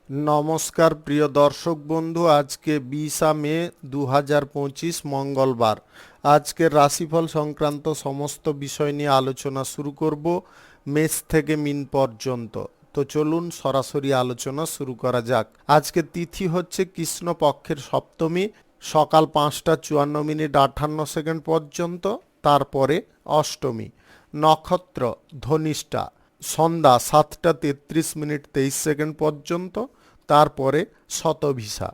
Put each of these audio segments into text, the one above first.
নমস্কার প্রিয় দর্শক বন্ধু, আজকে 20 মে 2025 মঙ্গলবার। আজকের রাশিফল সংক্রান্ত সমস্ত বিষয় নিয়ে আলোচনা শুরু করব মেষ থেকে মিন পর্যন্ত। তো চলুন সরাসরি আলোচনা শুরু করা যাক। আজকে তিথি হচ্ছে কৃষ্ণপক্ষের সপ্তমী, সকাল 5:54 পর্যন্ত, তারপরে অষ্টমী। নক্ষত্র ধনিষ্ঠা, সন্ধ্যা 7:33 পর্যন্ত, তারপরে শতভিষা।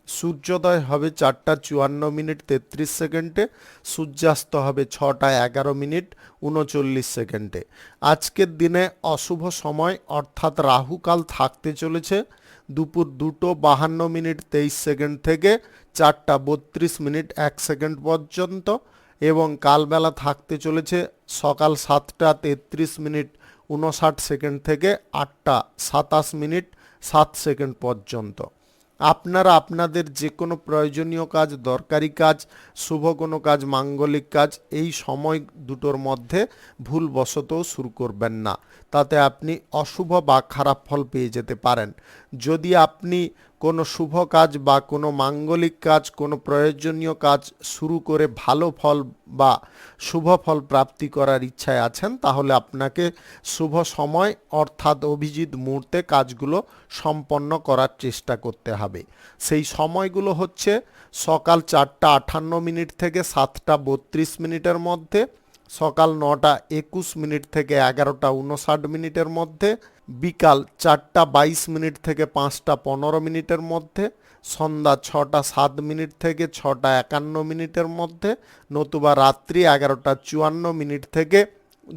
সূর্যোদয় হবে 4:54 সূর্যাস্ত হবে 6:11 আজকের দিনে অশুভ সময় অর্থাৎ রাহুকাল থাকতে চলেছে দুপুর 2:52 থেকে 4:32 পর্যন্ত, এবং কালবেলা থাকতে চলেছে সকাল 7:33 থেকে 8:27 পর্যন্ত। আপনারা আপনাদের যে কোনো প্রয়োজনীয় কাজ, দরকারি কাজ, শুভ কোনো কাজ, মাঙ্গলিক কাজ এই সময় দুটোর মধ্যে ভুলবশত শুরু করবেন না, তাতে আপনি অশুভ বা খারাপ ফল পেয়ে যেতে পারেন। যদি আপনি কোনো শুভ কাজ বা কোনো মাঙ্গলিক কাজ, কোনো প্রয়োজনীয় কাজ শুরু করে ভালো ফল বা শুভ ফল প্রাপ্তি করার ইচ্ছায় আছেন, তাহলে আপনাকে শুভ সময় অর্থাৎ অভিজিৎ মুহূর্তে কাজগুলো সম্পন্ন করার চেষ্টা করতে হবে। সেই সময়গুলো হচ্ছে সকাল 4:58 থেকে 7:32 মধ্যে, সকাল 9:21 থেকে 11:59 মধ্যে, বিকাল 4:22 থেকে 5:15 মধ্যে, সন্ধ্যা 6:07 থেকে 6:51 মধ্যে, নতুবা রাত্রি 11:54 থেকে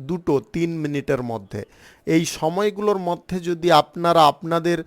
2:03 মধ্যে। এই সময়গুলোর মধ্যে যদি আপনারা আপনাদের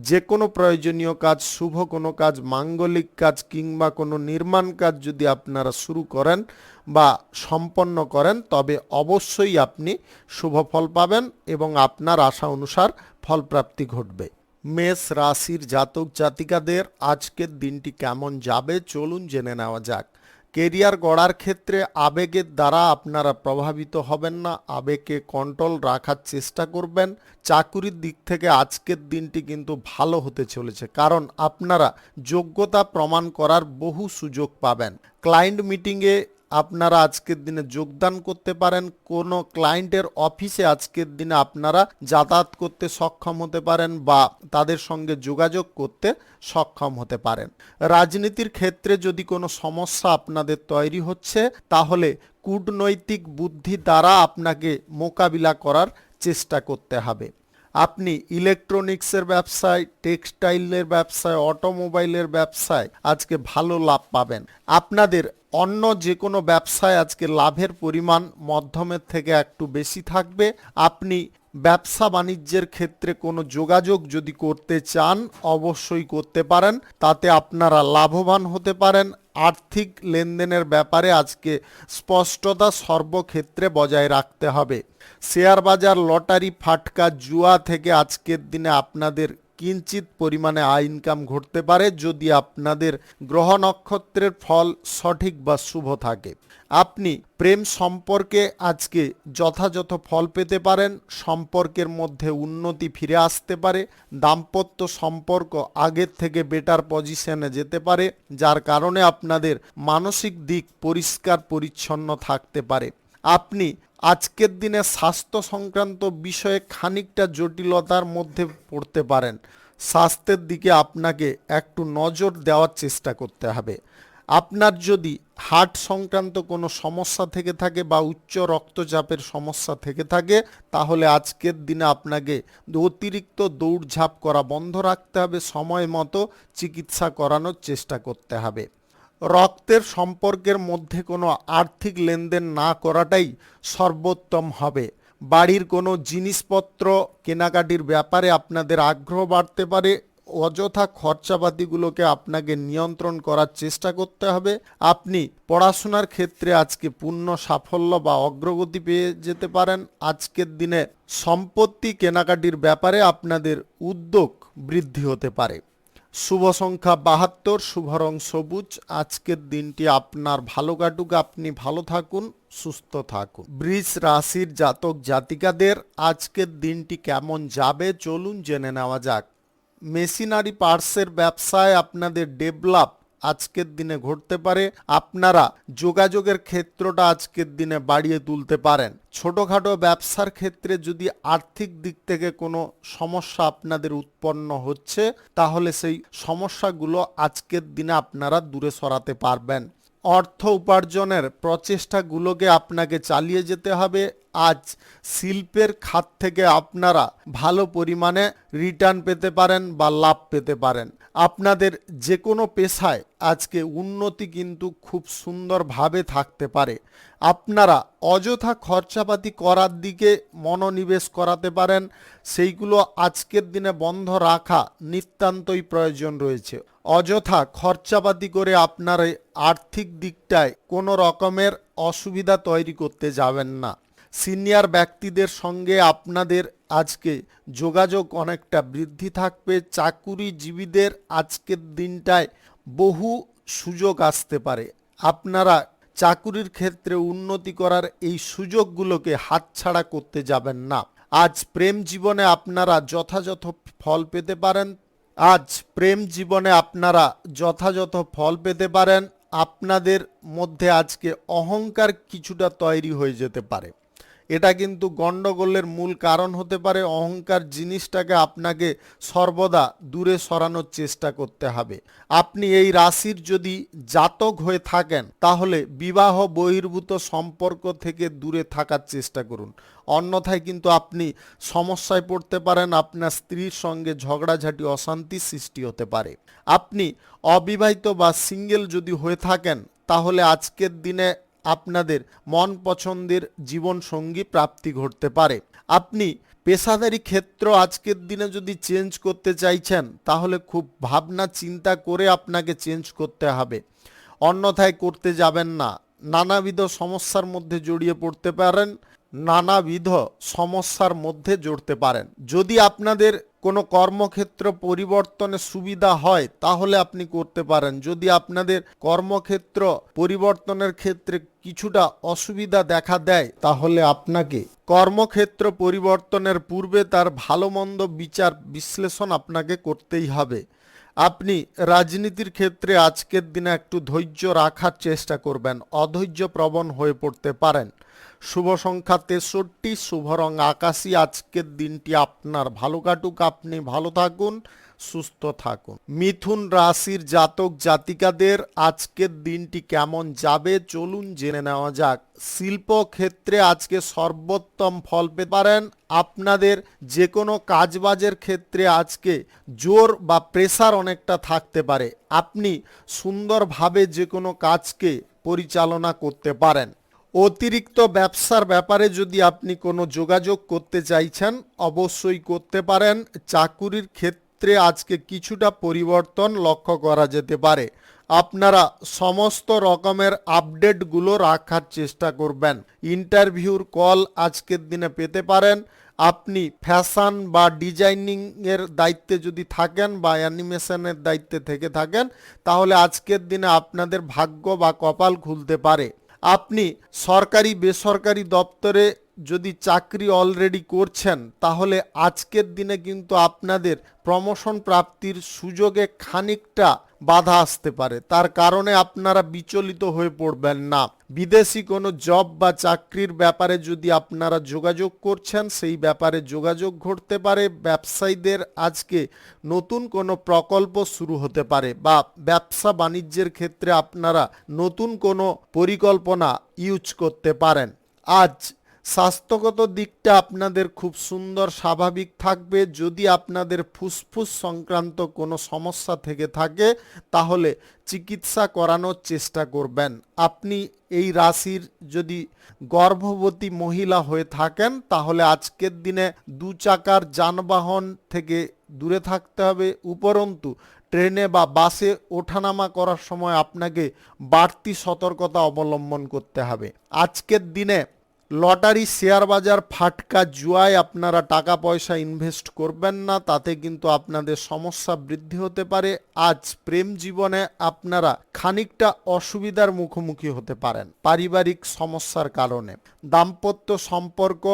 যে কোনো প্রয়োজনীয় কাজ, শুভ কোনো কাজ, মাঙ্গলিক কাজ কিংবা কোনো নির্মাণ কাজ যদি আপনারা শুরু করেন বা সম্পন্ন করেন, তবে অবশ্যই আপনি শুভ ফল পাবেন এবং আপনার আশা অনুসার ফলপ্রাপ্তি ঘটবে। মেষ রাশির জাতক জাতিকাদের আজকের দিনটি কেমন যাবে চলুন জেনে নেওয়া যাক। কেরিয়ার গড়ার ক্ষেত্রে আবেগের দ্বারা আপনারা প্রভাবিত হবেন না, আবেগকে কন্ট্রোল রাখার চেষ্টা করবেন। চাকুরির দিক থেকে আজকের দিনটি কিন্তু ভালো হতে চলেছে, কারণ আপনারা যোগ্যতা প্রমাণ করার বহু সুযোগ পাবেন। ক্লায়েন্ট মিটিংয়ে আপনারা আজকের দিনে যোগদান করতে পারেন। কোনো ক্লায়েন্টের অফিসে আজকের দিনে আপনারা যাতায়াত করতে সক্ষম হতে পারেন বা তাদের সঙ্গে যোগাযোগ করতে সক্ষম হতে পারেন। রাজনীতির ক্ষেত্রে যদি কোনো সমস্যা আপনাদের তৈরি হচ্ছে, তাহলে কূটনৈতিক বুদ্ধি দ্বারা আপনাকে মোকাবিলা করার চেষ্টা করতে হবে। আপনি ইলেকট্রনিক্সের ব্যবসায়, টেক্সটাইলের ব্যবসায়, অটোমোবাইলের ব্যবসায় আজকে ভালো লাভ পাবেন। আপনাদের অন্য যে কোনো ব্যবসায় আজকে লাভের পরিমাণ মধ্যমের থেকে একটু বেশি থাকবে। আপনি ব্যবসা বাণিজ্যের ক্ষেত্রে কোনো যোগাযোগ যদি করতে চান, অবশ্যই করতে পারেন, তাতে আপনারা লাভবান হতে পারেন। আর্থিক লেনদেনের ব্যাপারে আজকে স্পষ্টতা সর্বক্ষেত্রে বজায় রাখতে হবে। শেয়ার বাজার, লটারি, ফাটকা, জুয়া থেকে আজকের দিনে আপনাদের কিঞ্চিত পরিমাণে আয় ইনকাম ঘটতে পারে, যদি আপনাদের গ্রহ নক্ষত্রের ফল সঠিক বা শুভ থাকে। আপনি প্রেম সম্পর্কে আজকে যথাযথ ফল পেতে পারেন। সম্পর্কের মধ্যে উন্নতি ফিরে আসতে পারে। দাম্পত্য সম্পর্ক আগের থেকে বেটার পজিশনে যেতে পারে, যার কারণে আপনাদের মানসিক দিক পরিষ্কার পরিচ্ছন্ন থাকতে পারে। আপনি আজকের দিনে স্বাস্থ্য সংক্রান্ত বিষয়ে খানিকটা জটিলতার মধ্যে পড়তে পারেন। স্বাস্থ্যের দিকে আপনাকে একটু নজর দেওয়ার চেষ্টা করতে হবে। আপনার যদি হার্ট সংক্রান্ত কোনো সমস্যা থেকে থাকে বা উচ্চ রক্তচাপের সমস্যা থেকে থাকে, তাহলে আজকের দিনে আপনাকে অতিরিক্ত দৌড়ঝাঁপ করা বন্ধ রাখতে হবে। সময় মতো চিকিৎসা করানোর চেষ্টা করতে হবে। রক্তের সম্পর্কের মধ্যে কোনো আর্থিক লেনদেন না করাটাই সর্বোত্তম হবে। বাড়ির কোনো জিনিসপত্র কেনাকাটির ব্যাপারে আপনাদের আগ্রহ বাড়তে পারে। অযথা খরচাপাতিগুলোকে আপনাকে নিয়ন্ত্রণ করার চেষ্টা করতে হবে। আপনি পড়াশোনার ক্ষেত্রে আজকে পূর্ণ সাফল্য বা অগ্রগতি পেয়ে যেতে পারেন। আজকের দিনে সম্পত্তি কেনাকাটির ব্যাপারে আপনাদের উদ্যোগ বৃদ্ধি হতে পারে। শুভ সংখ্যা 72, শুভ রং সবুজ। আজকের দিনটি আপনার ভালো কাটুক, আপনি ভালো থাকুন, সুস্থ থাকুন। বৃষ রাশির জাতক জাতিকাদের আজকের দিনটি কেমন যাবে চলুন জেনে নেওয়া যাক। মেশিনারি পার্টসের ব্যবসায় আপনাদের ডেভেলপ আজকের দিনে ঘটতে পারে। আপনারা যোগাযোগের ক্ষেত্রটা আজকের দিনে বাড়িয়ে তুলতে পারেন। ছোটখাটো ব্যবসার ক্ষেত্রে যদি আর্থিক দিক থেকে কোনো সমস্যা আপনাদের উৎপন্ন হচ্ছে, তাহলে সেই সমস্যাগুলো আজকের দিনে আপনারা দূরে সরাতে পারবেন। অর্থ উপার্জনের প্রচেষ্টাগুলোকে আপনাকে চালিয়ে যেতে হবে। আজ শিল্পের খাত থেকে আপনারা ভালো পরিমাণে রিটার্ন পেতে পারেন বা লাভ পেতে পারেন। আপনাদের যে কোনো পেশায় আজকে উন্নতি কিন্তু খুব সুন্দরভাবে থাকতে পারে। আপনারা অযথা খরচাপাতি করার দিকে মনোনিবেশ করাতে পারেন, সেইগুলো আজকের দিনে বন্ধ রাখা নিতান্তই প্রয়োজন রয়েছে। অযথা খরচাপাতি করে আপনার এই আর্থিক দিকটায় কোনো রকমের অসুবিধা তৈরি করতে যাবেন না। সিনিয়র ব্যক্তিদের সঙ্গে আপনাদের আজকে যোগাযোগ অনেকটা বৃদ্ধি থাকবে। চাকুরিজীবীদের আজকের দিনটায় বহু সুযোগ আসতে পারে। আপনারা চাকুরির ক্ষেত্রে উন্নতি করার এই সুযোগগুলোকে হাতছাড়া করতে যাবেন না। আজ প্রেম জীবনে আপনারা যথাযথ ফল পেতে পারেন। আপনাদের মধ্যে আজকে অহংকার কিছুটা তৈরি হয়ে যেতে পারে। এটা কিন্তু গন্ডগোলের মূল কারণ হতে পারে। অহংকার জিনিসটাকে আপনাকে সর্বদা দূরে সরানোর চেষ্টা করতে হবে। আপনি এই রাশির যদি জাতক হয়ে থাকেন, তাহলে বিবাহ বহির্ভূত সম্পর্ক থেকে দূরে থাকার চেষ্টা করুন। অন্যথায় কিন্তু আপনি সমস্যায় পড়তে পারেন। আপনার স্ত্রীর সঙ্গে ঝগড়াঝাটি অশান্তি সৃষ্টি হতে পারে। আপনি অবিবাহিত বা সিঙ্গেল যদি হয়ে থাকেন, তাহলে আজকের দিনে আপনাদের মন পছন্দের জীবন সঙ্গী প্রাপ্তি ঘটতে পারে। আপনি পেশাদারি ক্ষেত্র আজকের দিনে যদি চেঞ্জ করতে চাইছেন, তাহলে খুব ভাবনা চিন্তা করে আপনাকে চেঞ্জ করতে হবে, অন্যথায় করতে যাবেন না। নানাবিধ সমস্যার মধ্যে জড়িয়ে পড়তে পারেন, জড়তে পারেন। যদি আপনাদের কোনো কর্মক্ষেত্র পরিবর্তনের সুবিধা হয়, তাহলে আপনি করতে পারেন। যদি আপনাদের কর্মক্ষেত্র পরিবর্তনের ক্ষেত্রে কিছুটা অসুবিধা দেখা দেয়, তাহলে আপনাকে কর্মক্ষেত্র পরিবর্তনের পূর্বে তার ভালো মন্দ বিচার বিশ্লেষণ আপনাকে করতেই হবে। আপনি রাজনীতির ক্ষেত্রে আজকের দিনে একটু ধৈর্য রাখার চেষ্টা করবেন, অধৈর্য প্রবণ হয়ে পড়তে পারেন। শুভ সংখ্যা 63, শুভ রং আকাশী। আজকের দিনটি আপনার ভালো কাটুক, আপনি ভালো থাকুন, সুস্থ থাকুন। মিথুন রাশির জাতক জাতিকাদের আজকের দিনটি কেমন যাবে চলুন জেনে নেওয়া যাক। শিল্প ক্ষেত্রে আজকে সর্বোত্তম ফল পেতে পারেন। আপনাদের যে কোনো কাজবাজের ক্ষেত্রে আজকে জোর বা প্রেসার অনেকটা থাকতে পারে। আপনি সুন্দরভাবে যে কোনো কাজকে পরিচালনা করতে পারেন। অতিরিক্ত ব্যবসার ব্যাপারে যদি আপনি কোনো যোগাযোগ করতে চাইছেন, অবশ্যই করতে পারেন। চাকুরির ক্ষেত্রে আজকে কিছুটা পরিবর্তন লক্ষ্য করা যেতে পারে। আপনারা সমস্ত রকমের আপডেটগুলো রাখার চেষ্টা করবেন। ইন্টারভিউর কল আজকের দিনে পেতে পারেন। আপনি ফ্যাশন বা ডিজাইনিং এর দায়িত্বে যদি থাকেন বা অ্যানিমেশনের দায়িত্বে থেকে থাকেন, তাহলে আজকের দিনে আপনাদের ভাগ্য বা কপাল খুলতে পারে। আপনি সরকারি বেসরকারি দপ্তরে যদি চাকরি অলরেডি করছেন, তাহলে আজকের দিনে কিন্তু আপনাদের প্রমোশন প্রাপ্তির সুযোগে খানিকটা বাধা আসতে পারে। তার কারণে আপনারা বিচলিত হয়ে পড়বেন না। বিদেশি কোনো জব বা চাকরির ব্যাপারে যদি আপনারা যোগাযোগ করছেন, সেই ব্যাপারে যোগাযোগ ঘটতে পারে। ব্যবসায়ীদের আজকে নতুন কোনো প্রকল্প শুরু হতে পারে বা ব্যবসা বাণিজ্যের ক্ষেত্রে আপনারা নতুন কোনো পরিকল্পনা ইউজ করতে পারেন। আজ স্বাস্থ্যগত দিকটা আপনাদের খুব সুন্দর স্বাভাবিক থাকবে। যদি আপনাদের ফুসফুস সংক্রান্ত কোনো সমস্যা থেকে থাকে, তাহলে চিকিৎসা করানোর চেষ্টা করবেন। আপনি এই রাশির যদি গর্ভবতী মহিলা হয়ে থাকেন, তাহলে আজকের দিনে 2 চাকার যানবাহন থেকে দূরে থাকতে হবে। উপরন্তু ট্রেনে বা বাসে ওঠানামা করার সময় আপনাকে বাড়তি সতর্কতা অবলম্বন করতে হবে। আজকের দিনে লটারি, শেয়ার বাজার, ফাটকা, জুয়ায় আপনারা টাকা পয়সা ইনভেস্ট করবেন না, তাতে কিন্তু আপনাদের সমস্যা বৃদ্ধি হতে পারে। আজ প্রেম জীবনে আপনারা খানিকটা অসুবিধার মুখোমুখি হতে পারেন পারিবারিক সমস্যার কারণে। দাম্পত্য সম্পর্ক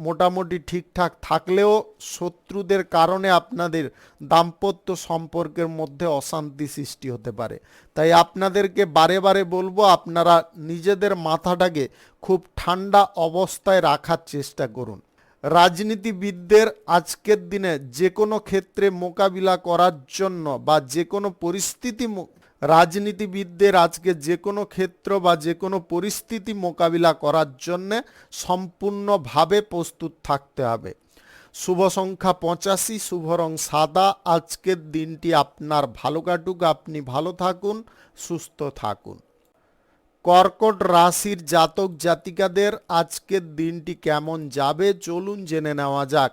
মোটামুটি ঠিকঠাক থাকলেও শত্রুদের কারণে আপনাদের দাম্পত্য সম্পর্কের মধ্যে অশান্তি সৃষ্টি হতে পারে। তাই আপনাদেরকে বারে বারে বলবো, আপনারা নিজেদের মাথাটাকে খুব ঠান্ডা অবস্থায় রাখার চেষ্টা করুন। রাজনীতিবিদদের আজকের দিনে যে কোনো ক্ষেত্রে মোকাবিলা করার জন্য বা যে কোনো পরিস্থিতি রাজনীতিবিদদের আজকে যে কোনো ক্ষেত্র বা যে কোনো পরিস্থিতি মোকাবিলা করার জন্যে সম্পূর্ণভাবে প্রস্তুত থাকতে হবে। শুভ সংখ্যা 85, শুভ রং সাদা। আজকের দিনটি আপনার ভালো কাটুক, আপনি ভালো থাকুন, সুস্থ থাকুন। কর্কট রাশির জাতক জাতিকাদের আজকের দিনটি কেমন যাবে চলুন জেনে নেওয়া যাক।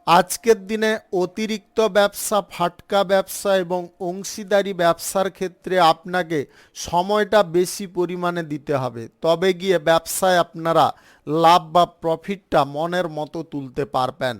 আজকের দিনে অতিরিক্ত ব্যবসা, ফাটকা ব্যবসা এবং অংশীদারি ব্যবসার ক্ষেত্রে আপনাকে সময়টা বেশি পরিমাণে দিতে হবে, তবে গিয়ে ব্যবসায় আপনারা লাভ বা প্রফিটটা মনের মতো তুলতে পারবেন।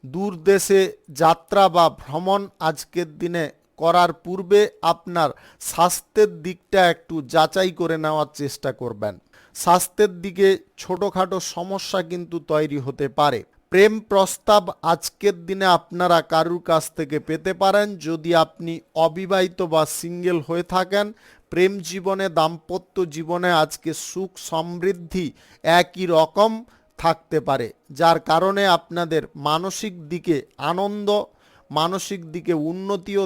দূর দেশে যাত্রা বা ভ্রমণ আজকের দিনে করার পূর্বে আপনার স্বাস্থ্যের দিকটা একটু যাচাই করে নেওয়ার চেষ্টা করবেন। স্বাস্থ্যের দিকে ছোটোখাটো সমস্যা কিন্তু তৈরি হতে পারে। প্রেম প্রস্তাব আজকের দিনে আপনারা কারুর কাছ থেকে পেতে পারেন। যদি আপনি অবিবাহিত বা সিঙ্গেল হয়ে থাকেন, প্রেম জীবনে, দাম্পত্য জীবনে আজকে সুখ সমৃদ্ধি একই রকম থাকতে পারে, যার কারণে আপনাদের মানসিক দিকে আনন্দ, মানসিক দিকে উন্নতিও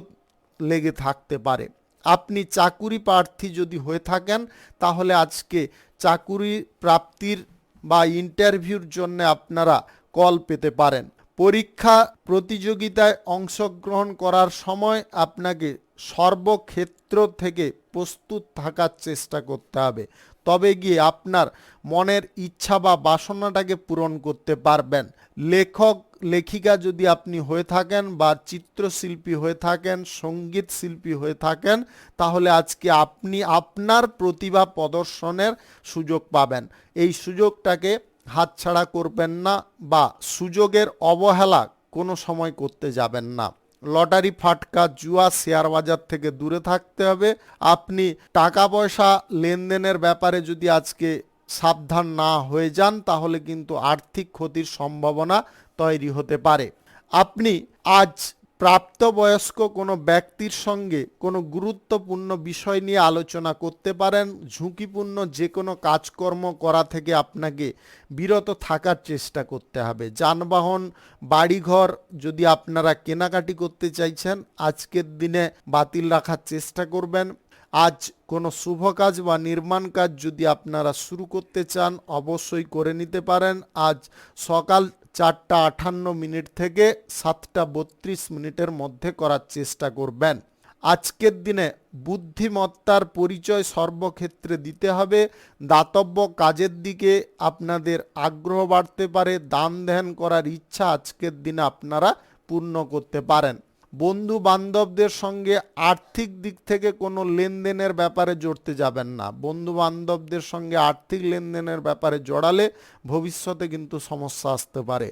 লেগে থাকতে পারে। আপনি চাকুরি প্রার্থী যদি হয়ে থাকেন, তাহলে আজকে চাকুরি প্রাপ্তির বা ইন্টারভিউর জন্য আপনারা কল পেতে পারেন। পরীক্ষা প্রতিযোগিতায় অংশগ্রহণ করার সময় আপনাকে সর্বক্ষেত্র থেকে প্রস্তুত থাকার চেষ্টা করতে হবে, তবে গিয়ে আপনার মনের ইচ্ছা বা বাসনাটাকে পূরণ করতে পারবেন। লেখক লেখিকা যদি আপনি হয়ে থাকেন বা চিত্রশিল্পী হয়ে থাকেন, সঙ্গীত শিল্পী হয়ে থাকেন, তাহলে আজকে আপনি আপনার প্রতিভা প্রদর্শনের সুযোগ পাবেন। এই সুযোগটাকে হাতছাড়া করবেন না বা সুযোগের অবহেলা কোনো সময় করতে যাবেন না। লটারি, ফাটকা, জুয়া, শেয়ার বাজার থেকে দূরে থাকতে হবে। আপনি টাকা পয়সা লেনদেনের ব্যাপারে যদি আজকে সাবধান না হয়ে যান, তাহলে কিন্তু আর্থিক ক্ষতির সম্ভাবনা তৈরি হতে পারে। আপনি আজ প্রাপ্তবয়স্ক কোনো ব্যক্তির সঙ্গে কোনো গুরুত্বপূর্ণ বিষয় নিয়ে আলোচনা করতে পারেন। ঝুঁকিপূর্ণ যে কোনো কাজকর্ম করা থেকে আপনাকে বিরত থাকার চেষ্টা করতে হবে। যানবাহন, বাড়িঘর যদি আপনারা কেনাকাটি করতে চাইছেন, আজকের দিনে বাতিল রাখার চেষ্টা করবেন। আজ কোনো শুভ কাজ বা নির্মাণ কাজ যদি আপনারা শুরু করতে চান, অবশ্যই করে নিতে পারেন। আজ সকাল 4:58 থেকে 7:32 মধ্যে করার চেষ্টা করবেন। আজকের দিনে বুদ্ধিমত্তার পরিচয় সর্বক্ষেত্রে দিতে হবে। দাতব্য কাজের দিকে আপনাদের আগ্রহ বাড়তে পারে। দান ধ্যান করার ইচ্ছা আজকের দিনে আপনারা পূর্ণ করতে পারেন। বন্ধু বান্ধবদের সঙ্গে আর্থিক দিক থেকে কোনো লেনদেনের ব্যাপারে জড়তে যাবেন না। বন্ধু বান্ধবদের সঙ্গে আর্থিক লেনদেনের ব্যাপারে জড়ালে ভবিষ্যতে কিন্তু সমস্যা আসতে পারে।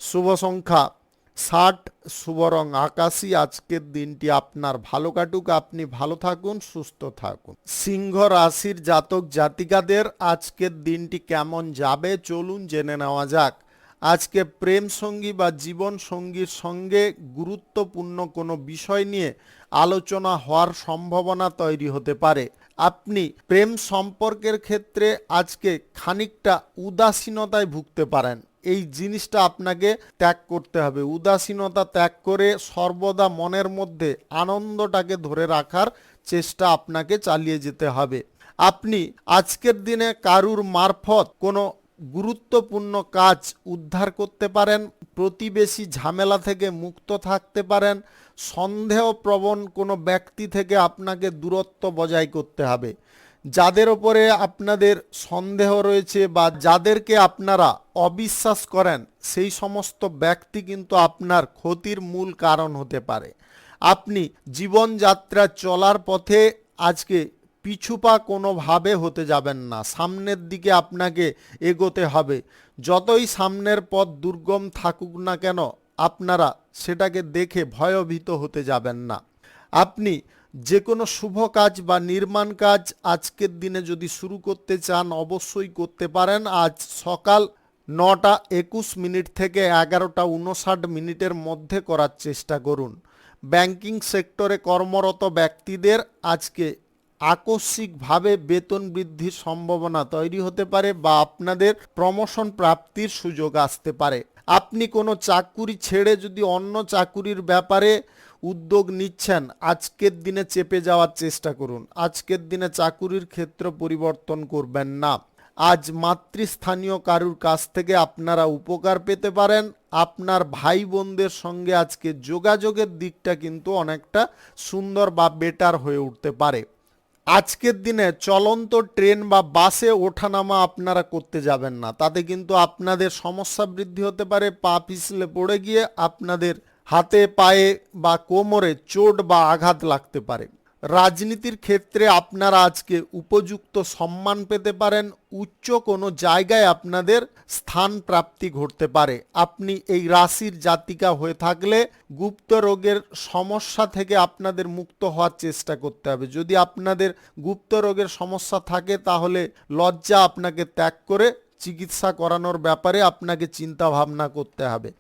শুভ সংখ্যা 60, শুভ রং আকাশী। আজকের দিনটি আপনার ভালো কাটুক, আপনি ভালো থাকুন, সুস্থ থাকুন। সিংহ রাশির জাতক জাতিকাদের আজকের দিনটি কেমন যাবে চলুন জেনে নেওয়া যাক। আজকে প্রেম সঙ্গী বা জীবন সঙ্গীর সঙ্গে গুরুত্বপূর্ণ কোনো বিষয় নিয়ে আলোচনা হওয়ার সম্ভাবনা তৈরি হতে পারে। আপনি প্রেম সম্পর্কের ক্ষেত্রে আজকে খানিকটা উদাসীনতায় ভুগতে পারেন। এই জিনিসটা আপনাকে ত্যাগ করতে হবে। উদাসীনতা ত্যাগ করে সর্বদা মনের মধ্যে আনন্দটাকে ধরে রাখার চেষ্টা আপনাকে চালিয়ে যেতে হবে। আপনি আজকের দিনে কারুর মারফত কোনো গুরুত্বপূর্ণ কাজ উদ্ধার করতে পারেন। প্রতিবেশী ঝামেলা থেকে মুক্ত থাকতে পারেন। সন্দেহপ্রবণ কোনো ব্যক্তি থেকে আপনাকে দূরত্ব বজায় করতে হবে। যাদের ওপরে আপনাদের সন্দেহ রয়েছে বা যাদেরকে আপনারা অবিশ্বাস করেন, সেই সমস্ত ব্যক্তি কিন্তু আপনার ক্ষতির মূল কারণ হতে পারে। আপনি জীবনযাত্রা চলার পথে আজকে পিছুপা কোনোভাবে হতে যাবেন না। সামনের দিকে আপনাকে এগোতে হবে। যতই সামনের পথ দুর্গম থাকুক না কেন, আপনারা সেটাকে দেখে ভয়ভীত হতে যাবেন না। আপনি যে কোনো শুভ কাজ বা নির্মাণ কাজ আজকের দিনে যদি শুরু করতে চান, অবশ্যই করতে পারেন। আজ সকাল 9:21 থেকে 11:59 মধ্যে করার চেষ্টা করুন। ব্যাংকিং সেক্টরে কর্মরত ব্যক্তিদের আজকে আকস্মিকভাবে বেতন বৃদ্ধির সম্ভাবনা তৈরি হতে পারে বা আপনাদের প্রমোশন প্রাপ্তির সুযোগ আসতে পারে। আপনি কোনো চাকুরি ছেড়ে যদি অন্য চাকুরির ব্যাপারে উদ্যোগ নিচ্ছেন, আজকের দিনে চেপে যাওয়ার চেষ্টা করুন। আজকের দিনে চাকুরির ক্ষেত্র পরিবর্তন করবেন না। আজ মাতৃস্থানীয় কারুর কাছ থেকে আপনারা উপকার পেতে পারেন। আপনার ভাই বোনদের সঙ্গে আজকে যোগাযোগের দিকটা কিন্তু অনেকটা সুন্দর বা বেটার হয়ে উঠতে পারে। আজকের দিনে চলন্ত ট্রেন বা বাসে ওঠানামা আপনারা করতে যাবেন না, তাতে কিন্তু আপনাদের সমস্যা বৃদ্ধি হতে পারে। পা পিছলে পড়ে গিয়ে আপনাদের হাতে পায়ে বা কোমরে চোট বা আঘাত লাগতে পারে। রাজনীতির ক্ষেত্রে আপনারা আজকে উপযুক্ত সম্মান পেতে পারেন। উচ্চ কোনো জায়গায় আপনাদের স্থান প্রাপ্তি ঘটতে পারে। আপনি এই রাশির জাতিকা হয়ে থাকলে গুপ্ত রোগের সমস্যা থেকে আপনাদের মুক্ত হওয়ার চেষ্টা করতে হবে। যদি আপনাদের গুপ্ত রোগের সমস্যা থাকে তাহলে লজ্জা আপনাকে ত্যাগ করে চিকিৎসা করানোর ব্যাপারে আপনাকে চিন্তা ভাবনা করতে হবে।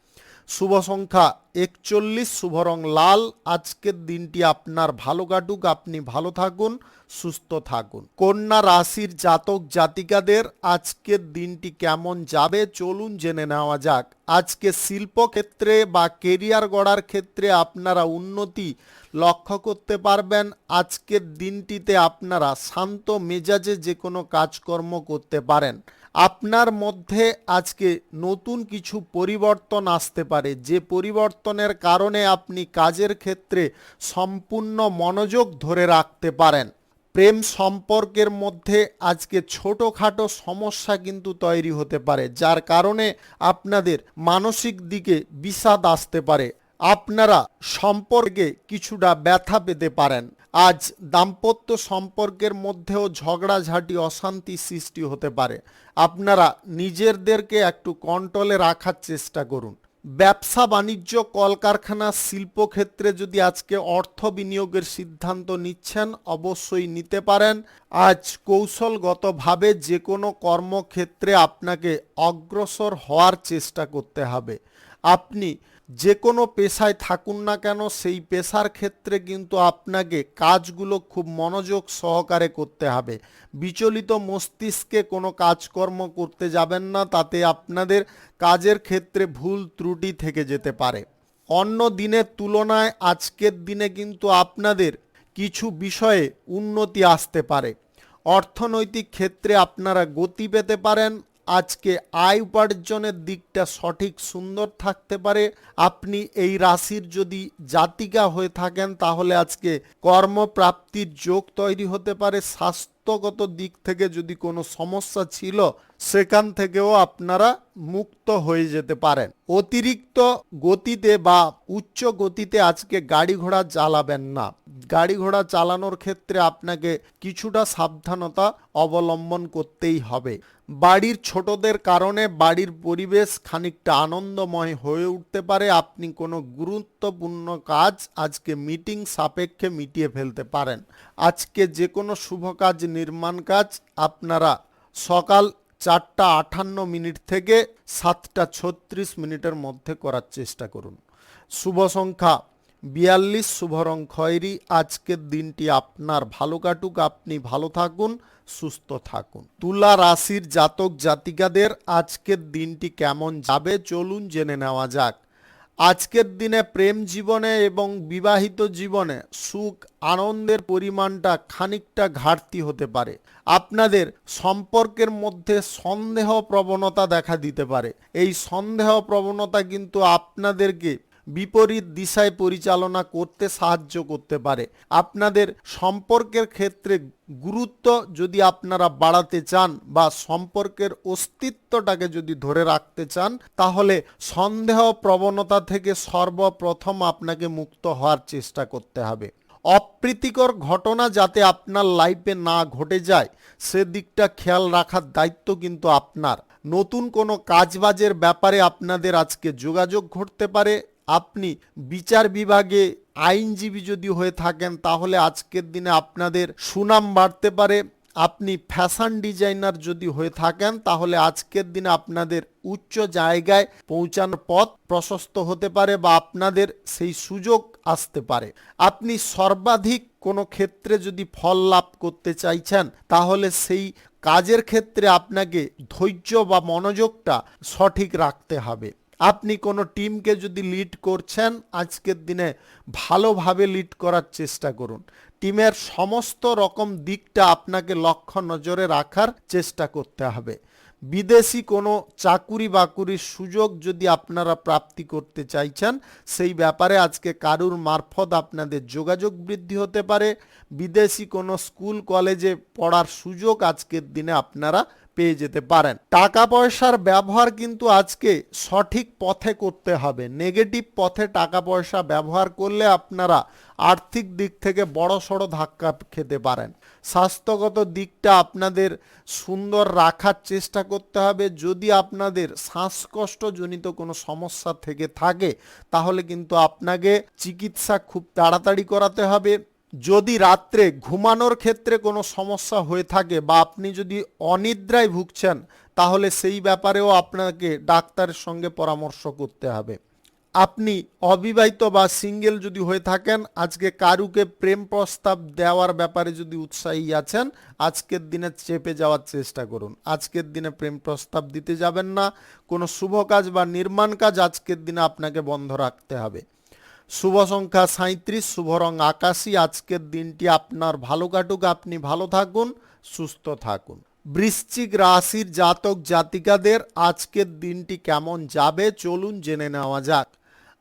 শুভ সংখ্যা 41, শুভ রং লাল। আজকের দিনটি আপনার ভালো কাটুক, আপনি ভালো থাকুন, সুস্থ থাকুন। কন্যা রাশির জাতক জাতিকাদের আজকের দিনটি কেমন যাবে চলুন জেনে নেওয়া যাক। আজকে শিল্পক্ষেত্রে বা কেরিয়ার গড়ার ক্ষেত্রে আপনারা উন্নতি লক্ষ্য করতে পারবেন। আজকের দিনটিতে আপনারা শান্ত মেজাজে যে কোনো কাজকর্ম করতে পারেন। আপনার মধ্যে আজকে নতুন কিছু পরিবর্তন আসতে পারে, যে পরিবর্তনের কারণে আপনি কাজের ক্ষেত্রে সম্পূর্ণ মনোযোগ ধরে রাখতে পারেন। প্রেম সম্পর্কের মধ্যে আজকে ছোটোখাটো সমস্যা কিন্তু তৈরি হতে পারে, যার কারণে আপনাদের মানসিক দিকে বিষাদ আসতে পারে। আপনারা সম্পর্কে কিছুটা ব্যথা পেতে পারেন। আজ দাম্পত্য সম্পর্কের মধ্যেও ঝগড়াঝাঁটি অশান্তি সৃষ্টি হতে পারে। আপনারা নিজেদেরকে একটু কন্ট্রোলে রাখার চেষ্টা করুন। ব্যবসা বাণিজ্য কলকারখানা শিল্পক্ষেত্রে যদি আজকে অর্থ বিনিয়োগের সিদ্ধান্ত নিচ্ছেন অবশ্যই নিতে পারেন। আজ কৌশলগতভাবে যে কোনো কর্মক্ষেত্রে আপনাকে অগ্রসর হওয়ার চেষ্টা করতে হবে। আপনি যে কোনো পেশায় থাকুন না কেন সেই পেশার ক্ষেত্রে কিন্তু আপনাকে কাজগুলো খুব মনোযোগ সহকারে করতে হবে। বিচলিত মস্তিষ্কে কোনো কাজকর্ম করতে যাবেন না, তাতে আপনাদের কাজের ক্ষেত্রে ভুল ত্রুটি থেকে যেতে পারে। অন্য দিনের তুলনায় আজকের দিনে কিন্তু আপনাদের কিছু বিষয়ে উন্নতি আসতে পারে। অর্থনৈতিক ক্ষেত্রে আপনারা গতি পেতে পারেন। আজকে আয় উপার্জনের দিকটা সঠিক সুন্দর থাকতে পারে। আপনি এই রাশির যদি জাতিকা হয়ে থাকেন তাহলে আজকে কর্মপ্রাপ্তির যোগ তৈরি হতে পারে। স্বাস্থ্যগত দিক থেকে যদি কোনো সমস্যা ছিল সেখান থেকেও আপনারা মুক্ত হয়ে যেতে পারেন। অতিরিক্ত গতিতে বা উচ্চ গতিতে আজকে গাড়ি ঘোড়া চালাবেন না। গাড়ি ঘোড়া চালানোর ক্ষেত্রে আপনাকে কিছুটা সাবধানতা অবলম্বন করতেই হবে। বাড়ির ছোটদের কারণে বাড়ির পরিবেশ খানিকটা আনন্দময় হয়ে উঠতে পারে। আপনি কোনো গুরুত্বপূর্ণ কাজ আজকে মিটিং সাপেক্ষে মিটিয়ে ফেলতে পারেন। আজকে যে কোনো শুভ কাজ, নির্মাণ কাজ আপনারা সকাল 4:58 থেকে 7:36 মধ্যে করার চেষ্টা করুন। শুভ সংখ্যা 42, শুভ রং খয়েরি। আজকের দিনটি আপনার ভালো কাটুক, আপনি ভালো থাকুন, সুস্থ থাকুন। তুলা রাশির জাতক জাতিকাদের আজকের দিনটি কেমন যাবে চলুন জেনে নেওয়া যাক। আজকের দিনে প্রেম জীবনে এবং বিবাহিত জীবনে সুখ আনন্দের পরিমাণটা খানিকটা ঘাটতি হতে পারে। আপনাদের সম্পর্কের মধ্যে সন্দেহ প্রবণতা দেখা দিতে পারে। এই সন্দেহ প্রবণতা কিন্তু আপনাদেরকে বিপরীত দিশায় পরিচালনা করতে সাহায্য করতে পারে। আপনাদের সম্পর্কের ক্ষেত্রে গুরুত্ব যদি আপনারা বাড়াতে চান বা সম্পর্কের অস্তিত্বটাকে যদি ধরে রাখতে চান তাহলে সন্দেহ প্রবণতা থেকে সর্বপ্রথম আপনাকে মুক্ত হওয়ার চেষ্টা করতে হবে। অপ্রীতিকর ঘটনা যাতে আপনার লাইফে না ঘটে যায় সেদিকটা খেয়াল রাখার দায়িত্ব কিন্তু আপনার। নতুন কোনো কাজবাজের ব্যাপারে আপনাদের আজকে যোগাযোগ ঘটতে পারে। আপনি বিচার বিভাগে আইনজীবী যদি হয়ে থাকেন তাহলে আজকের দিনে আপনাদের সুনাম বাড়তে পারে। আপনি ফ্যাশন ডিজাইনার যদি হয়ে থাকেন তাহলে আজকের দিনে আপনাদের উচ্চ জায়গায় পৌঁছানোর পথ প্রশস্ত হতে পারে বা আপনাদের সেই সুযোগ আসতে পারে। আপনি সর্বাধিক কোনো ক্ষেত্রে যদি ফল লাভ করতে চাইছেন তাহলে সেই কাজের ক্ষেত্রে আপনাকে ধৈর্য বা মনোযোগটা সঠিক রাখতে হবে। আপনি কোনো টিমকে যদি লিড করছেন আজকের দিনে ভালোভাবে লিড করার চেষ্টা করুন। টিমের সমস্ত রকম দিকটা আপনাকে লক্ষ্য নজরে রাখার চেষ্টা করতে হবে। বিদেশি কোনো চাকুরি বাকুরির সুযোগ যদি আপনারা প্রাপ্তি করতে চাইছেন সেই ব্যাপারে আজকে কারুর মারফত আপনাদের যোগাযোগ বৃদ্ধি হতে পারে। বিদেশি কোনো স্কুল কলেজে পড়ার সুযোগ আজকের দিনে আপনারা পেয়ে যেতে পারেন। টাকা পয়সার ব্যবহার কিন্তু আজকে সঠিক পথে করতে হবে। নেগেটিভ পথে টাকা পয়সা ব্যবহার করলে আপনারা আর্থিক দিক থেকে বড়সড় ধাক্কা খেতে পারেন। স্বাস্থ্যগত দিকটা আপনাদের সুন্দর রাখার চেষ্টা করতে হবে। যদি আপনাদের শ্বাসকষ্টজনিত কোনো সমস্যা থেকে থাকে তাহলে কিন্তু আপনাকে চিকিৎসা খুব তাড়াতাড়ি করাতে হবে। যদি রাত্রে ঘুমানোর ক্ষেত্রে কোনো সমস্যা হয়ে থাকে বা আপনি যদি অনিদ্রায় ভুগছেন তাহলে সেই ব্যাপারেও আপনাকে ডাক্তারের সঙ্গে পরামর্শ করতে হবে। আপনি অবিবাহিত বা সিঙ্গেল যদি হয়ে থাকেন আজকে কারুকে প্রেম প্রস্তাব দেওয়ার ব্যাপারে যদি উৎসাহী আছেন আজকের দিনে চেপে যাওয়ার চেষ্টা করুন। আজকের দিনে প্রেম প্রস্তাব দিতে যাবেন না। কোনো শুভ কাজ বা নির্মাণ কাজ আজকের দিনে আপনাকে বন্ধ রাখতে হবে। শুভ সংখ্যা 37, শুভ রং আকাশী। আজকের দিনটি আপনার ভালো কাটুক, আপনি ভালো থাকুন, সুস্থ থাকুন। বৃশ্চিক রাশির জাতক জাতিকাদের আজকের দিনটি কেমন যাবে চলুন জেনে নেওয়া যাক।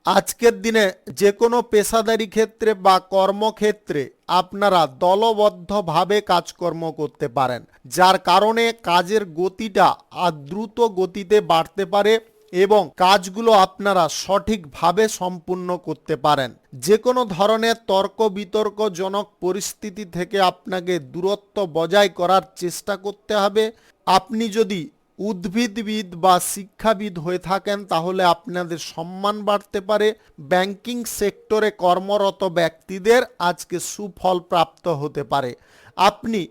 আজকের দিনে যে কোনো পেশাদারি ক্ষেত্রে বা কর্মক্ষেত্রে আপনারা দলবদ্ধভাবে কাজকর্ম করতে পারেন, যার কারণে কাজের গতিটা দ্রুত গতিতে বাড়তে পারে এবং কাজগুলো আপনারা সঠিকভাবে সম্পূর্ণ করতে পারেন। যে কোনো ধরনের তর্ক বিতর্কজনক পরিস্থিতি থেকে আপনাকে দূরত্ব বজায় করার চেষ্টা করতে হবে। আপনি যদি উদ্ভিদবিদ বা শিক্ষাবিদ হয়ে থাকেন তাহলে আপনাদের সম্মান বাড়তে পারে। ব্যাংকিং সেক্টরে কর্মরত ব্যক্তিদের আজকে সুফল প্রাপ্ত হতে পারে। আপনি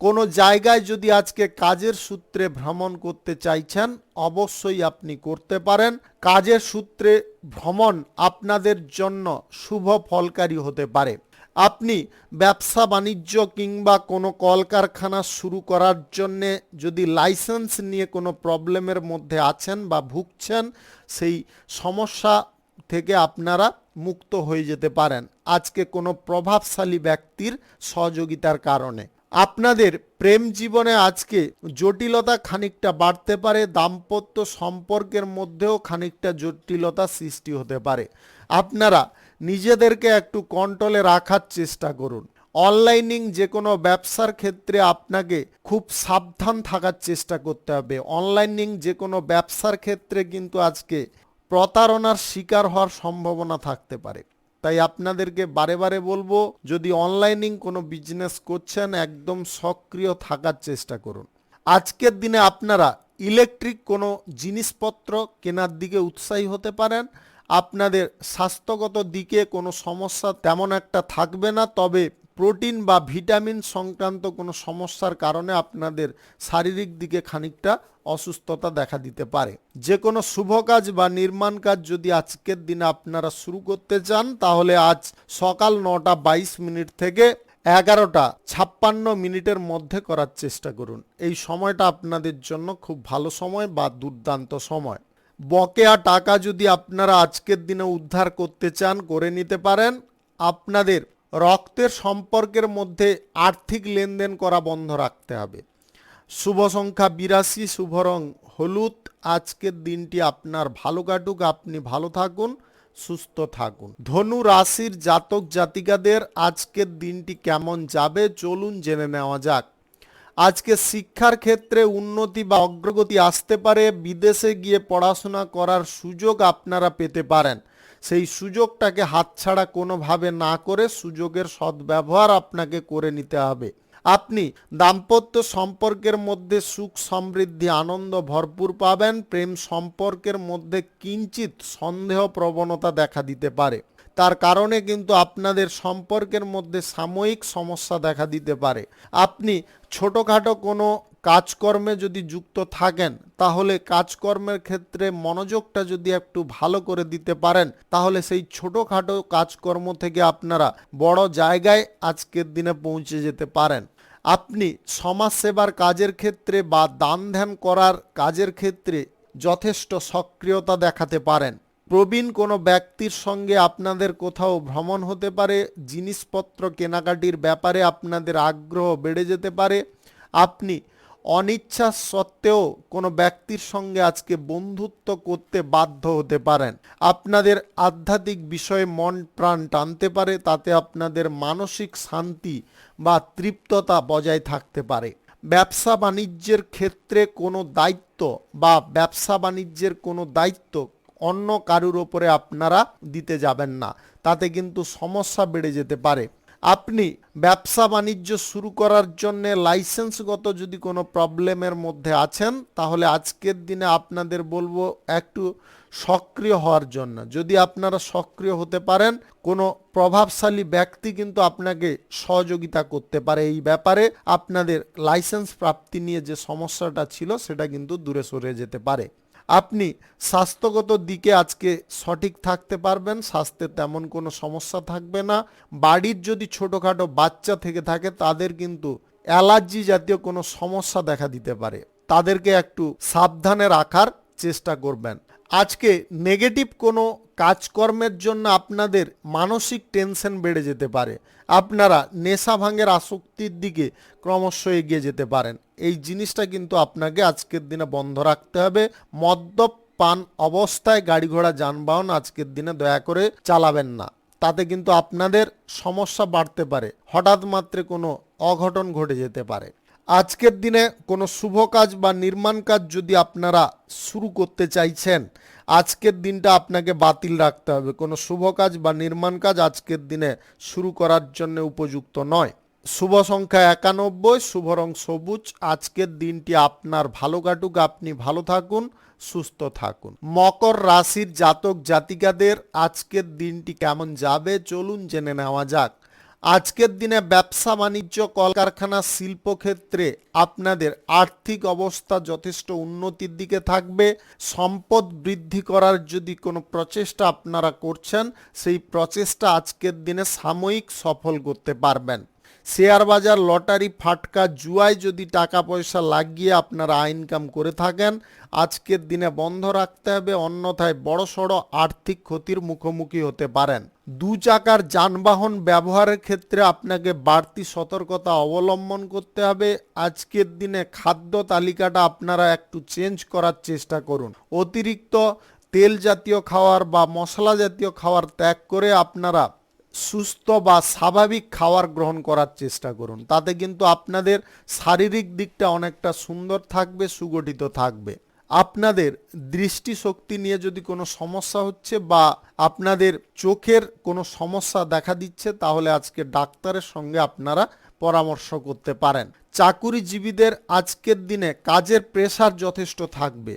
কোনো জায়গায় যদি আজকে কাজের সূত্রে ভ্রমণ করতে চাইছেন অবশ্যই আপনি করতে পারেন। কাজের সূত্রে ভ্রমণ আপনাদের জন্য শুভ ফলকারী হতে পারে। আপনি ব্যবসা বাণিজ্য কিংবা কোনো কলকারখানা শুরু করার জন্যে যদি লাইসেন্স নিয়ে কোনো প্রবলেমের মধ্যে আছেন বা ভুগছেন সেই সমস্যা থেকে আপনারা মুক্ত হয়ে যেতে পারেন আজকে কোনো প্রভাবশালী ব্যক্তির সহযোগিতার কারণে। আপনাদের প্রেম জীবনে আজকে জটিলতা খানিকটা বাড়তে পারে। দাম্পত্য সম্পর্কের মধ্যেও খানিকটা জটিলতা সৃষ্টি হতে পারে। আপনারা নিজেদেরকে একটু কন্ট্রোলে রাখার চেষ্টা করুন। অনলাইনিং যে কোনো ব্যবসার ক্ষেত্রে আপনাকে খুব সাবধান থাকার চেষ্টা করতে হবে। অনলাইনিং যে কোনো ব্যবসার ক্ষেত্রে কিন্তু আজকে প্রতারণার শিকার হওয়ার সম্ভাবনা থাকতে পারে। তাই আপনাদেরকে বারে বারে বলবো যদি অনলাইনিং কোনো বিজনেস করছেন একদম সক্রিয় থাকার চেষ্টা করুন। আজকের দিনে আপনারা ইলেকট্রিক কোনো জিনিসপত্র কেনার দিকে উৎসাহী হতে পারেন। আপনাদের স্বাস্থ্যগত দিকে কোনো সমস্যা তেমন একটা থাকবে না, তবে প্রোটিন বা ভিটামিন সংক্রান্ত কোনো সমস্যার কারণে আপনাদের শারীরিক দিকে খানিকটা অসুস্থতা দেখা দিতে পারে। যে কোনো শুভ কাজ বা নির্মাণ কাজ যদি আজকের দিনে আপনারা শুরু করতে চান তাহলে আজ সকাল 9:22 থেকে 11:56 মধ্যে করার চেষ্টা করুন। এই সময়টা আপনাদের জন্য খুব ভালো সময় বা দুর্দান্ত সময়। বকেয়া টাকা যদি আপনারা আজকের দিনে উদ্ধার করতে চান করে নিতে পারেন। আপনাদের রক্তের সম্পর্কের মধ্যে আর্থিক লেনদেন করা বন্ধ রাখতে হবে। শুভ সংখ্যা 82, শুভ রং হলুদ। আজকের দিনটি আপনার ভালো কাটুক, আপনি ভালো থাকুন, সুস্থ থাকুন। ধনু রাশির জাতক জাতিকাদের আজকের দিনটি কেমন যাবে চলুন জেনে নেওয়া যাক। আজকে শিক্ষার ক্ষেত্রে উন্নতি বা অগ্রগতি আসতে পারে। বিদেশে গিয়ে পড়াশোনা করার সুযোগ আপনারা পেতে পারেন। সেই সুযোগটাকে হাতছাড়া কোনোভাবে না করে সুযোগের সদ্ব্যবহার আপনাকে করে নিতে হবে। আপনি দাম্পত্য সম্পর্কের মধ্যে সুখ সমৃদ্ধি আনন্দ ভরপুর পাবেন। প্রেম সম্পর্কের মধ্যে কিঞ্চিত সন্দেহ প্রবণতা দেখা দিতে পারে। তার কারণে কিন্তু আপনাদের সম্পর্কের মধ্যে সাময়িক সমস্যা দেখা দিতে পারে। আপনি ছোটোখাটো কোনো কাজকর্মে যদি যুক্ত থাকেন, তাহলে কাজকর্মের ক্ষেত্রে মনোযোগটা যদি একটু ভালো করে দিতে পারেন, তাহলে সেই ছোটোখাটো কাজকর্ম থেকে আপনারা বড় জায়গায় আজকের দিনে পৌঁছে যেতে পারেন। আপনি সমাজসেবার কাজের ক্ষেত্রে বা দান ধ্যান করার কাজের ক্ষেত্রে যথেষ্ট সক্রিয়তা দেখাতে পারেন। প্রবীণ কোনো ব্যক্তির সঙ্গে আপনাদের কোথাও ভ্রমণ হতে পারে, জিনিসপত্র কেনাকাটির ব্যাপারে আপনাদের আগ্রহ বেড়ে যেতে পারে। আপনি অনিচ্ছা সত্ত্বেও কোনো ব্যক্তির সঙ্গে আজকে বন্ধুত্ব করতে বাধ্য হতে পারেন। আপনাদের আধ্যাত্মিক বিষয়ে মন প্রাণ টানতে পারে, তাতে আপনাদের মানসিক শান্তি বা তৃপ্ততা বজায় থাকতে পারে। ব্যবসা বাণিজ্যের ক্ষেত্রে কোনো দায়িত্ব বা ব্যবসা বাণিজ্যের কোনো দায়িত্ব অন্য কারুর ওপরে আপনারা দিতে যাবেন না, তাতে কিন্তু সমস্যা বেড়ে যেতে পারে। আপনি ব্যবসা বাণিজ্য শুরু করার জন্য লাইসেন্সগত যদি কোনো প্রবলেমের মধ্যে আছেন, তাহলে আজকের দিনে আপনাদের বলবো একটু সক্রিয় হওয়ার জন্য। যদি আপনারা সক্রিয় হতে পারেন, কোনো প্রভাবশালী ব্যক্তি কিন্তু আপনাকে সহযোগিতা করতে পারে এই ব্যাপারে। আপনাদের লাইসেন্স প্রাপ্তি নিয়ে যে সমস্যাটা ছিল সেটা কিন্তু দূরে সরে যেতে পারে। আপনি স্বাস্থ্যগত দিকে আজকে সঠিক থাকতে পারবেন, স্বাস্থ্যে তেমন কোনো সমস্যা থাকবে না। বাড়ির যদি ছোটোখাটো বাচ্চা থেকে থাকে, তাদের কিন্তু অ্যালার্জি জাতীয় কোনো সমস্যা দেখা দিতে পারে, তাদেরকে একটু সাবধানে রাখার চেষ্টা করবেন। আজকে নেগেটিভ কোনো কাজকর্মের জন্য আপনাদের মানসিক টেনশন বেড়ে যেতে পারে। আপনারা নেশা ভাঙের আসক্তির দিকে ক্রমশ এগিয়ে যেতে পারেন। এই জিনিসটা কিন্তু আপনাকে আজকের দিনে বন্ধ রাখতে হবে। মদ্যপান অবস্থায় গাড়ি ঘোড়া যানবাহন আজকের দিনে দয়া করে চালাবেন না, তাতে কিন্তু আপনাদের সমস্যা বাড়তে পারে, হঠাৎ মাত্রে কোনো অঘটন ঘটে যেতে পারে। আজকের দিনে কোনো শুভ কাজ বা নির্মাণ কাজ যদি আপনারা শুরু করতে চাইছেন, আজকের দিনটা আপনাকে বাতিল রাখতে হবে। কোনো শুভ কাজ বা নির্মাণ কাজ আজকের দিনে শুরু করার জন্য উপযুক্ত নয়। শুভ সংখ্যা 91, শুভ রং সবুজ। আজকের দিনটি আপনার ভালো কাটুক, আপনি ভালো থাকুন, সুস্থ থাকুন। মকর রাশির জাতক জাতিকাদের আজকের দিনটি কেমন যাবে চলুন জেনে নেওয়া যাক। আজকের দিনে ব্যবসা বাণিজ্য, কলকারখানা, শিল্পক্ষেত্রে আপনাদের আর্থিক অবস্থা যথেষ্ট উন্নতির দিকে থাকবে। সম্পদ বৃদ্ধি করার যদি কোনো প্রচেষ্টা আপনারা করছেন, সেই প্রচেষ্টা আজকের দিনে সাময়িক সফল করতে পারবেন। শেয়ার বাজার, লটারি, ফাটকা, জুয়ায় যদি টাকা পয়সা লাগিয়ে আপনারা ইনকাম করে থাকেন, আজকের দিনে বন্ধ রাখতে হবে, অন্যথায় বড়সড় আর্থিক ক্ষতির মুখোমুখি হতে পারেন। দু চাকার যানবাহন ব্যবহারের ক্ষেত্রে আপনাকে বাড়তি সতর্কতা অবলম্বন করতে হবে। আজকের দিনে খাদ্য তালিকাটা আপনারা একটু চেঞ্জ করার চেষ্টা করুন। অতিরিক্ত তেল জাতীয় খাবার বা মশলা জাতীয় খাবার ত্যাগ করে আপনারা সুস্থ বা স্বাভাবিক খাবার গ্রহণ করার চেষ্টা করুন, তাতে কিন্তু আপনাদের শারীরিক দিকটা অনেকটা সুন্দর থাকবে, সুগঠিত থাকবে। আপনাদের দৃষ্টিশক্তি নিয়ে যদি কোনো সমস্যা হচ্ছে বা আপনাদের চোখের কোনো সমস্যা দেখা দিচ্ছে, তাহলে আজকে ডাক্তারের সঙ্গে আপনারা পরামর্শ করতে পারেন। চাকুরিজীবীদের আজকের দিনে কাজের প্রেসার যথেষ্ট থাকবে।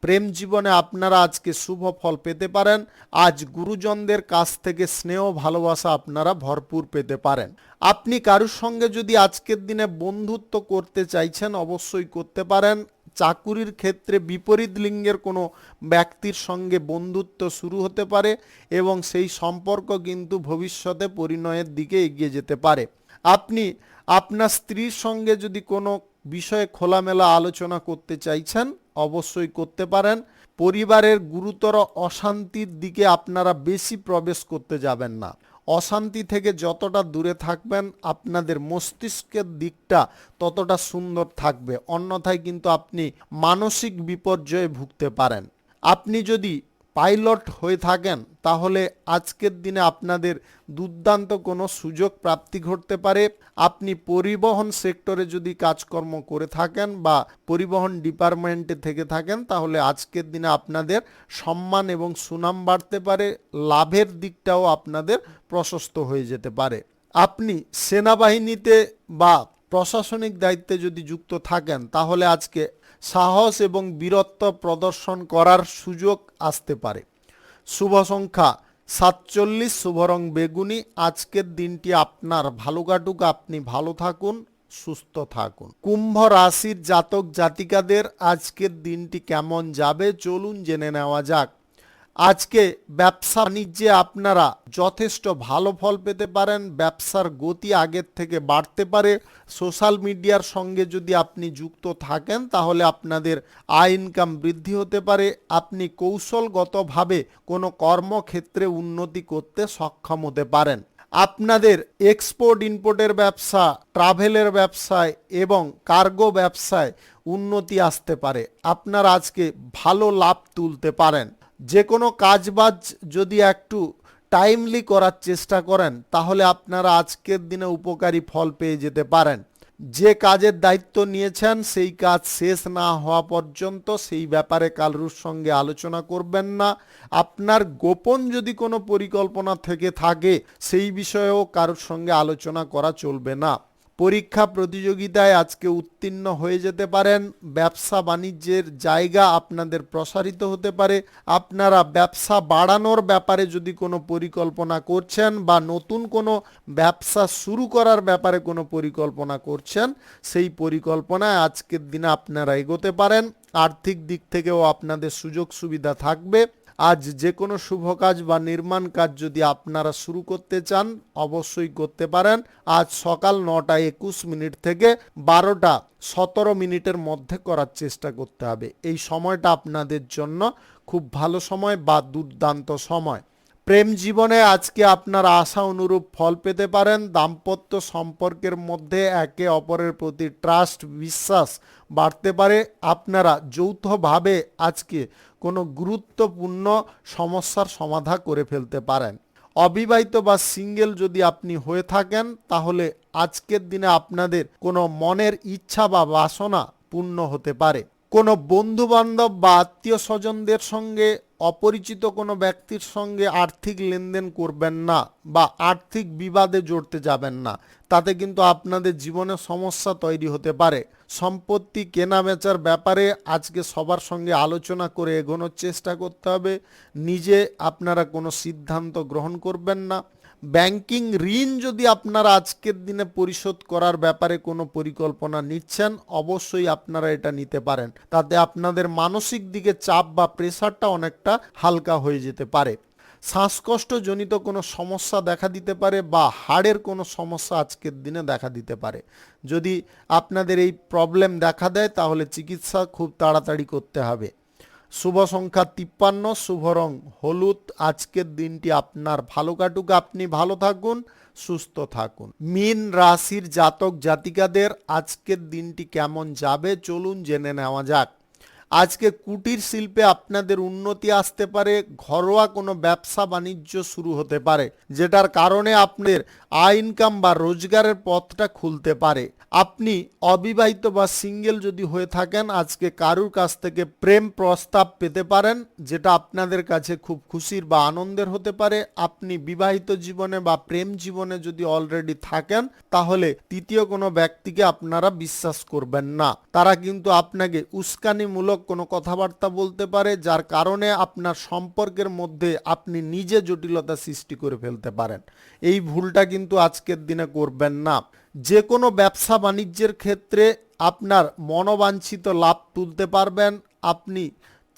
প্রেম জীবনে আপনারা আজকে শুভ ফল পেতে পারেন। আজ গুরুজনদের কাছ থেকে স্নেহ ভালোবাসা আপনারা ভরপুর পেতে পারেন। আপনি কারুর সঙ্গে যদি আজকের দিনে বন্ধুত্ব করতে চাইছেন, অবশ্যই করতে পারেন। চাকুরির ক্ষেত্রে বিপরীত লিঙ্গের কোনো ব্যক্তির সঙ্গে বন্ধুত্ব শুরু হতে পারে এবং সেই সম্পর্ক কিন্তু ভবিষ্যতে পরিণয়ের দিকে এগিয়ে যেতে পারে। আপনি আপনার স্ত্রীর সঙ্গে যদি কোনো বিষয়ে খোলামেলা আলোচনা করতে চাইছেন, অবশ্যই করতে পারেন। পরিবারের গুরুতর অশান্তির দিকে আপনারা বেশি প্রবেশ করতে যাবেন না। অশান্তি থেকে যতটা দূরে থাকবেন, আপনাদের মস্তিষ্কের দিকটা ততটা সুন্দর থাকবে, অন্যথায় কিন্তু আপনি মানসিক বিপর্যয়ে ভুগতে পারেন। আপনি যদি পাইলট হয়ে থাকেন, তাহলে আজকের দিনে আপনাদের দুর্দান্ত কোনো সুযোগ প্রাপ্তি ঘটতে পারে। আপনি পরিবহন সেক্টরে যদি কাজকর্ম করে থাকেন বা পরিবহন ডিপার্টমেন্টে থেকে থাকেন, তাহলে আজকের দিনে আপনাদের সম্মান এবং সুনাম বাড়তে পারে, লাভের দিকটাও আপনাদের প্রশস্ত হয়ে যেতে পারে। আপনি সেনাবাহিনীতে বা প্রশাসনিক দায়িত্বে যদি যুক্ত থাকেন, তাহলে আজকে সাহস এবং বীরত্ব প্রদর্শন করার সুযোগ আসতে পারে। শুভ সংখ্যা 47 শুভ রং বেগুনি। আজকের দিনটি আপনার ভালো কাটুক, আপনি ভালো থাকুন, সুস্থ থাকুন। কুম্ভ রাশির জাতক জাতিকাদের আজকের দিনটি কেমন যাবে চলুন জেনে নেওয়া যাক। আজকে ব্যবসা বাণিজ্যে আপনারা যথেষ্ট ভালো ফল পেতে পারেন। ব্যবসার গতি আগের থেকে বাড়তে পারে। সোশ্যাল মিডিয়ার সঙ্গে যদি আপনি যুক্ত থাকেন তাহলে আপনাদের আয় ইনকাম বৃদ্ধি হতে পারে। আপনি কৌশলগতভাবে কোনো কর্মক্ষেত্রে উন্নতি করতে সক্ষম হতে পারেন। আপনাদের এক্সপোর্ট ইম্পোর্টের ব্যবসা, ট্রাভেলের ব্যবসায় এবং কার্গো ব্যবসায় উন্নতি আসতে পারে। আপনারা আজকে ভালো লাভ তুলতে পারেন। যে কোনো কাজবাজ যদি একটু টাইমলি করার চেষ্টা করেন তাহলে আপনারা আজকের দিনে উপকারী ফল পেয়ে যেতে পারেন। যে কাজের দায়িত্ব নিয়েছেন সেই কাজ শেষ না হওয়া পর্যন্ত সেই ব্যাপারে কারুর সঙ্গে আলোচনা করবেন না। আপনার গোপন যদি কোনো পরিকল্পনা থেকে থাকে সেই বিষয়েও কারোর সঙ্গে আলোচনা করা চলবে না। পরীক্ষা প্রতিযোগিতায় আজকে উত্তীর্ণ হয়ে যেতে পারেন। ব্যবসা বাণিজ্যের জায়গা আপনাদের প্রসারিত হতে পারে। আপনারা ব্যবসা বাড়ানোর ব্যাপারে যদি কোনো পরিকল্পনা করছেন বা নতুন কোনো ব্যবসা শুরু করার ব্যাপারে কোনো পরিকল্পনা করছেন সেই পরিকল্পনায় আজকের দিনে আপনারা এগোতে পারেন। আর্থিক দিক থেকেও আপনাদের সুযোগ সুবিধা থাকবে। আজ যে কোনো শুভ কাজ বা নির্মাণ কাজ যদি আপনারা শুরু করতে চান অবশ্যই করতে পারেন। আজ সকাল 9:21 থেকে 12:17 মধ্যে করার চেষ্টা করতে হবে। এই সময়টা আপনাদের জন্য খুব ভালো সময় বা দুর্দান্ত সময়। প্রেম জীবনে আজকে আপনারা আশা অনুরূপ ফল পেতে পারেন। দাম্পত্য সম্পর্কের মধ্যে একে অপরের প্রতি ট্রাস্ট, বিশ্বাস বাড়তে পারে। আপনারা যৌথভাবে আজকে কোনো গুরুত্বপূর্ণ সমস্যার সমাধান করে ফেলতে পারেন। অবিবাহিত বা সিঙ্গেল যদি আপনি হয়ে থাকেন তাহলে আজকের দিনে আপনাদের কোনো মনের ইচ্ছা বা বাসনা পূর্ণ হতে পারে। কোনো বন্ধু বান্ধব বা আত্মীয় স্বজনদের সঙ্গে, অপরিচিত কোনো ব্যক্তির সঙ্গে আর্থিক লেনদেন করবেন না বা আর্থিক বিবাদে জড়তে যাবেন না। তাতে কিন্তু আপনাদের জীবনে সমস্যা তৈরি হতে পারে। সম্পত্তি কেনা বেচার ব্যাপারে আজকে সবার সঙ্গে আলোচনা করে এগোনোর চেষ্টা করতে হবে। নিজে আপনারা কোনো সিদ্ধান্ত গ্রহণ করবেন না। ব্যাংকিং ঋণ যদি আপনারা আজকের দিনে পরিশোধ করার ব্যাপারে কোনো পরিকল্পনা নিচ্ছেন অবশ্যই আপনারা এটা নিতে পারেন। তাতে আপনাদের মানসিক দিকে চাপ বা প্রেশারটা অনেকটা হালকা হয়ে যেতে পারে। শ্বাসকষ্টজনিত কোনো সমস্যা দেখা দিতে পারে বা হাড়ের কোনো সমস্যা আজকের দিনে দেখা দিতে পারে। যদি আপনাদের এই প্রবলেম দেখা দেয় তাহলে চিকিৎসা খুব তাড়াতাড়ি করতে হবে। শুভ সংখ্যা 53, শুভ রং হলুদ। আজকের দিনটি আপনার ভালো কাটুক, আপনি ভালো থাকুন, সুস্থ থাকুন। মীন রাশির জাতক জাতিকাদের আজকের দিনটি কেমন যাবে চলুন জেনে নেওয়া যাক। আজকে কুটির শিল্পে আপনাদের উন্নতি আসতে পারে। ঘরোয়া কোনো ব্যবসা বাণিজ্য শুরু হতে পারে যেটার কারণে আপনাদের আয় ইনকাম বা রোজগারের পথটা খুলতে পারে। আপনি অবিবাহিত বা সিঙ্গেল যদি হয়ে থাকেন আজকে কারুর কাছ থেকে প্রেম প্রস্তাব পেতে পারেন যেটা আপনাদের কাছে খুব খুশির বা আনন্দের হতে পারে। আপনি বিবাহিত জীবনে বা প্রেম জীবনে যদি অলরেডি থাকেন তাহলে তৃতীয় কোনো ব্যক্তিকে আপনারা বিশ্বাস করবেন না। তারা কিন্তু আপনাকে উস্কানিমূলক কোনো কথাবার্তা বলতে পারে যার কারণে আপনার সম্পর্কের মধ্যে আপনি নিজে জটিলতা সৃষ্টি করে ফেলতে পারেন। এই ভুলটা কিন্তু আজকের দিনে করবেন না। যে কোনো ব্যবসা বাণিজ্যের ক্ষেত্রে আপনার মনোবাঞ্ছিত লাভ তুলতে পারবেন। আপনি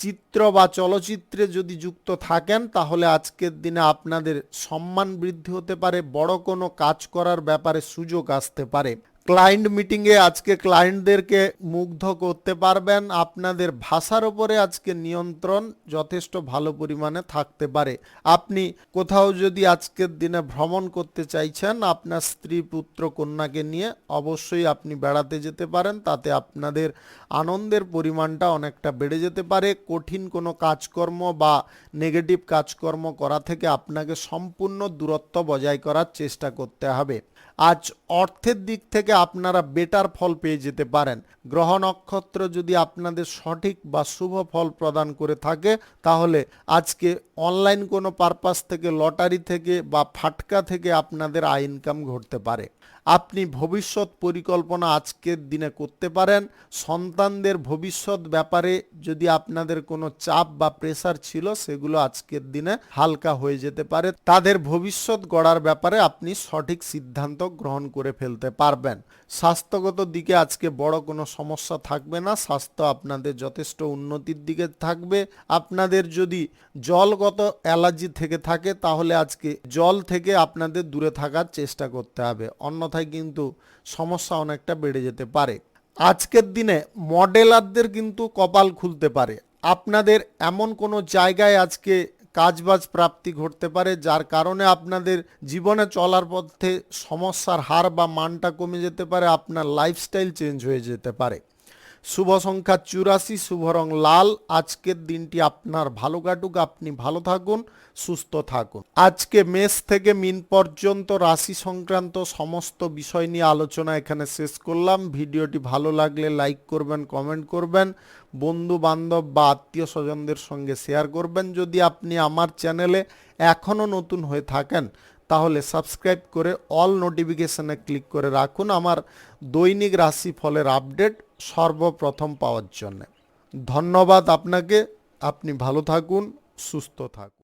চিত্র বা চলচ্চিত্রে যদি যুক্ত থাকেন তাহলে আজকের দিনে আপনাদের সম্মান বৃদ্ধি হতে পারে। বড় কোনো কাজ করার ব্যাপারে সুযোগ আসতে পারে। ক্লায়েন্ট মিটিংয়ে আজকে ক্লায়েন্টদেরকে মুগ্ধ করতে পারবেন। আপনাদের ভাষার উপরে আজকে নিয়ন্ত্রণ যথেষ্ট ভালো পরিমাণে থাকতে পারে। আপনি কোথাও যদি আজকের দিনে ভ্রমণ করতে চাইছেন আপনার স্ত্রী, পুত্র, কন্যাকে নিয়ে অবশ্যই আপনি বেড়াতে যেতে পারেন। তাতে আপনাদের আনন্দের পরিমাণটা অনেকটা বেড়ে যেতে পারে। কঠিন কোনো কাজকর্ম বা নেগেটিভ কাজকর্ম করা থেকে আপনাকে সম্পূর্ণ দূরত্ব বজায় করার চেষ্টা করতে হবে। আজ অর্থের দিক থেকে আপনারা বেটার ফল পেয়ে যেতে পারেন। গ্রহ নক্ষত্র যদি আপনাদের সঠিক বা শুভ ফল প্রদান করে থাকে, তাহলে আজকে অনলাইন কোনো পারপাস থেকে, লটারি থেকে বা ফাটকা থেকে আপনাদের আয় ইনকাম ঘটতে পারে। আপনি ভবিষ্যৎ পরিকল্পনা আজকের দিনে করতে পারেন। সন্তানদের ভবিষ্যৎ ব্যাপারে যদি আপনাদের কোনো চাপ বা প্রেসার ছিল, সেগুলো আজকের দিনে হালকা হয়ে যেতে পারে। তাদের ভবিষ্যৎ গড়ার ব্যাপারে আপনি সঠিক সিদ্ধান্ত গ্রহণ করে ফেলতে পারবেন। স্বাস্থ্যগত দিকে আজকে বড় কোনো সমস্যা থাকবে না। স্বাস্থ্য আপনাদের যথেষ্ট উন্নতির দিকে থাকবে। আপনাদের যদি জলগত অ্যালার্জি থেকে থাকে, তাহলে আজকে জল থেকে আপনাদের দূরে থাকার চেষ্টা করতে হবে, অন্যথায় কিন্তু সমস্যা অনেকটা বেড়ে যেতে পারে। আজকের দিনে মডেলারদের কিন্তু কপাল খুলতে পারে। আপনাদের এমন কোনো জায়গায় আজকে কাজবাজ প্রাপ্তি ঘটতে পারে, যার কারণে আপনাদের জীবনে চলার পথে সমস্যার হার বা মানটা কমে যেতে পারে, আপনার লাইফস্টাইল চেঞ্জ হয়ে যেতে পারে। শুভ সংখ্যা 84, শুভ রং লাল। আজকের দিনটি আপনার ভালো কাটুক, আপনি ভালো থাকুন, সুস্থ থাকুন। আজকে মেষ থেকে মিন পর্যন্ত রাশি সংক্রান্ত সমস্ত বিষয় নিয়ে আলোচনা এখানে শেষ করলাম। ভিডিওটি ভালো লাগলে লাইক করবেন, কমেন্ট করবেন, বন্ধু বান্ধব বা আত্মীয় স্বজনদের সঙ্গে শেয়ার করবেন। যদি আপনি আমার চ্যানেলে এখনও নতুন হয়ে থাকেন, তাহলে সাবস্ক্রাইব করে অল নোটিফিকেশনে ক্লিক করে রাখুন আমার দৈনিক রাশি ফলের আপডেট সর্বপ্রথম পাওয়ার জন্য। ধন্যবাদ আপনাকে। আপনি ভালো থাকুন, সুস্থ থাকুন।